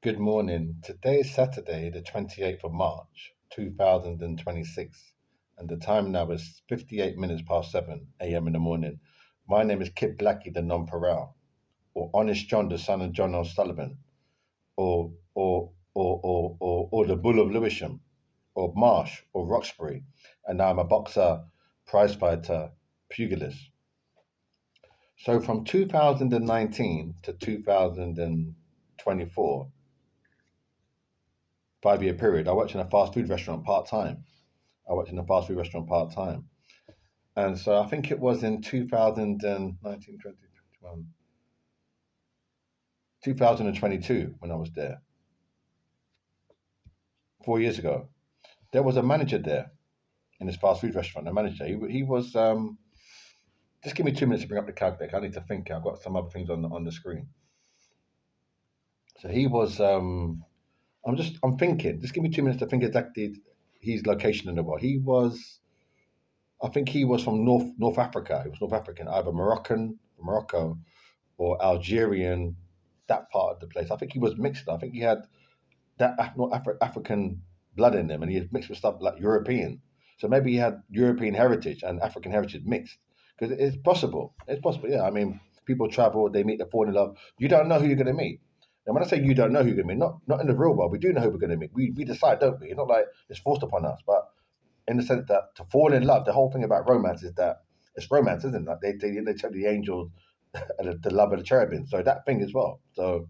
Good morning. Today is Saturday, the 28th of March, 2026, and the time now is 58 minutes past 7 a.m. in the morning. My name is Kid Blackie, the non-paral, or Honest John, the son of John O'Sullivan, or the Bull of Lewisham, or Marsh, or Roxbury, and now I'm a boxer, prizefighter, pugilist. So from 2019 to 2024, 5 year period, I worked in a fast food restaurant part time. And so I think it was in 2019, 2022 when I was there, 4 years ago. There was a manager there in this fast food restaurant. The manager, he was, just give me 2 minutes to bring up the calculator. I need to think. I've got some other things on the screen. So he was, I'm thinking, just give me 2 minutes to think exactly his location in the world. I think he was from North Africa. He was North African, either Morocco, or Algerian, that part of the place. I think he was mixed. I think he had that African blood in him, and he had mixed with stuff like European. So maybe he had European heritage and African heritage mixed. Because it's possible. It's possible. Yeah. I mean, people travel, they meet, they fall in love. You don't know who you're going to meet. And when I say you don't know who you're going to meet, not in the real world, we do know who we're going to meet. We decide, don't we? It's not like it's forced upon us, but in the sense that to fall in love, the whole thing about romance is that it's romance, isn't it? Like they tell the angels and the love of the cherubim. So that thing as well. So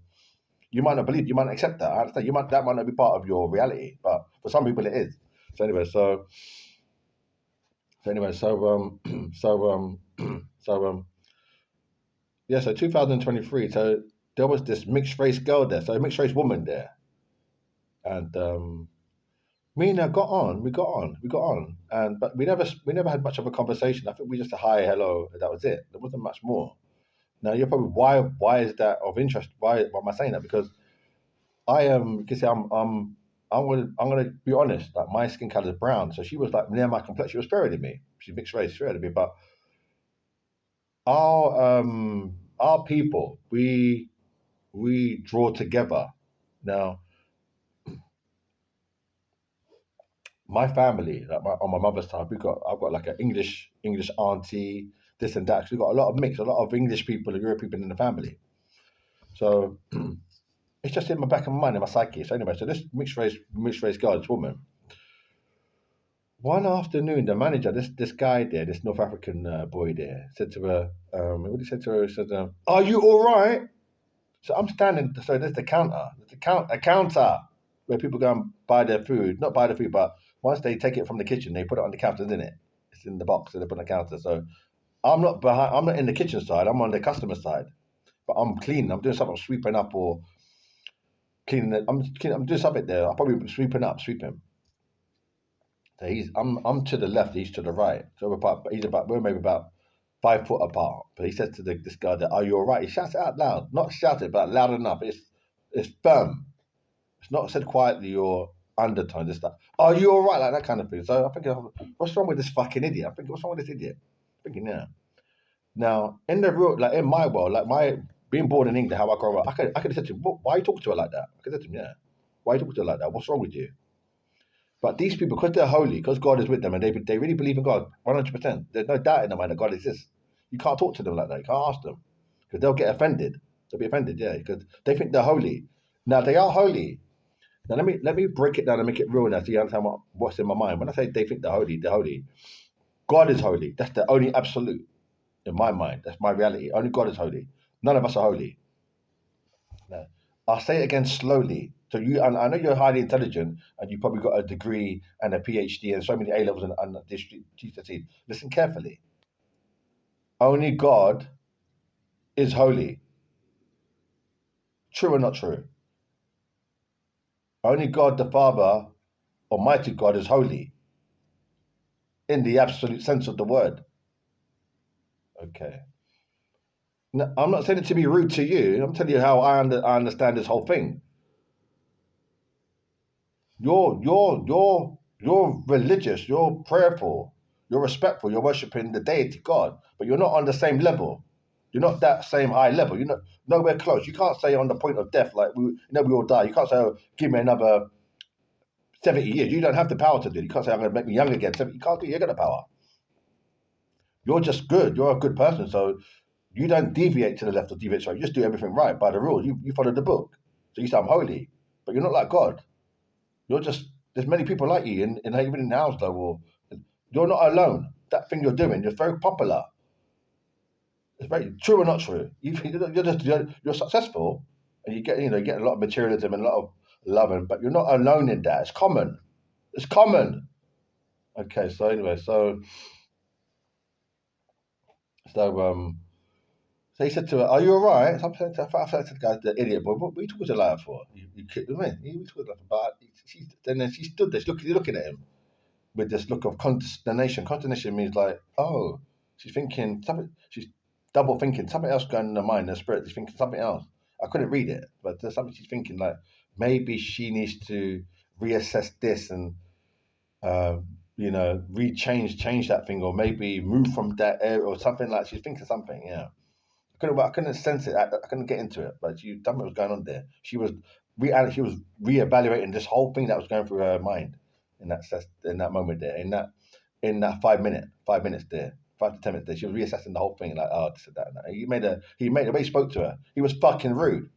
you might not believe, you might not accept that. I understand. That might not be part of your reality, but for some people it is. So anyway, so anyway, so so yeah, so 2023. So there was this mixed race girl there, so a mixed race woman there, and me and her we got on, and but we never had much of a conversation. I think we just a hi, hello, and that was it. There wasn't much more. Now you're probably why is that of interest? Why am I saying that? Because I am, you can say I'm gonna be honest. Like my skin color is brown, so she was like near my complexion. She was fairer than me. She's mixed race, fairer than me. But our people, we draw together. Now my family, like on my mother's side, I've got like an English auntie, this and that. So we've got a lot of mix, a lot of English people and European people in the family. So it's just in my back of my mind, in my psyche. So anyway, so this mixed race girl, this woman. One afternoon, the manager, this guy there, this North African boy there, said to her, what did he say to her? He said, "Are you all right?" So I'm standing. So there's the counter. A counter where people go and buy their food. Not buy the food, but once they take it from the kitchen, they put it on the counter, isn't it? It's in the box, so they put it on the counter. So I'm not behind. I'm not in the kitchen side. I'm on the customer side. But I'm cleaning. I'm doing something, sweeping up or cleaning. I'm doing something there. I'm probably sweeping. So I'm to the left. He's to the right. So we're maybe about 5 foot apart. But he says to this guy, that, "Are you all right?" He shouts it out loud, not shout it, but loud enough. It's firm. It's not said quietly or undertone. It's like, "Are you all right?" Like that kind of thing. So I think, what's wrong with this fucking idiot? I think, what's wrong with this idiot? Thinking, yeah. Now, in the real, like in my world, like my being born in England, how I grew up, I could have said to him, "Why are you talking to her like that?" I could have said to him, "Yeah, why are you talking to her like that? What's wrong with you?" But these people, because they're holy, because God is with them, and they really believe in God, 100%. There's no doubt in their mind that God exists. You can't talk to them like that. You can't ask them because they'll get offended. They'll be offended, yeah, because they think they're holy. Now they are holy. Now let me break it down and make it real now, so you understand what's in my mind. When I say they think they're holy, they're holy. God is holy. That's the only absolute in my mind. That's my reality. Only God is holy. None of us are holy. No. I'll say it again slowly. So and I know you're highly intelligent and you probably got a degree and a PhD and so many A levels and this GCSE. Listen carefully. Only God is holy. True or not true? Only God the Father, Almighty God, is holy in the absolute sense of the word. Okay. Now, I'm not saying it to be rude to you. I'm telling you how I understand this whole thing. You're religious, you're prayerful, you're respectful, you're worshiping the deity God, but you're not on the same level. You're not that same high level. You're not nowhere close. You can't say on the point of death, like we all die. You can't say, oh, give me another 70 years. You don't have the power to do it. You can't say I'm going to make me young again. You can't do it. You got the power. You're just good. You're a good person. So you don't deviate to the left or deviate to the right. You just do everything right by the rules. You follow the book. So you say I'm holy, but you're not like God. You're just there's many people like you in even in Hounslow or you're not alone. That thing you're doing, you're very popular. It's very true or not true. You're successful, and you get a lot of materialism and a lot of loving, but you're not alone in that. It's common. It's common. Okay, so anyway, so so he said to her, "Are you all right?" So I said to the guy, the idiot boy, what are you talking to liar for? You kicked him in. He was talking about. Then she stood there, looking at him with this look of consternation. Consternation means like, oh, she's thinking something. She's double thinking something else going in her mind, her spirit. She's thinking something else. I couldn't read it, but there's something she's thinking like maybe she needs to reassess this and uh, change that thing, or maybe move from that area or something like. She's thinking something, yeah. I couldn't sense it. I couldn't get into it, but something was going on there. She was reevaluating this whole thing that was going through her mind in that moment there, in that 5 minutes there, 5 to 10 minutes there. She was reassessing the whole thing, like, oh, this and that. And that. He made the way he spoke to her. He was fucking rude.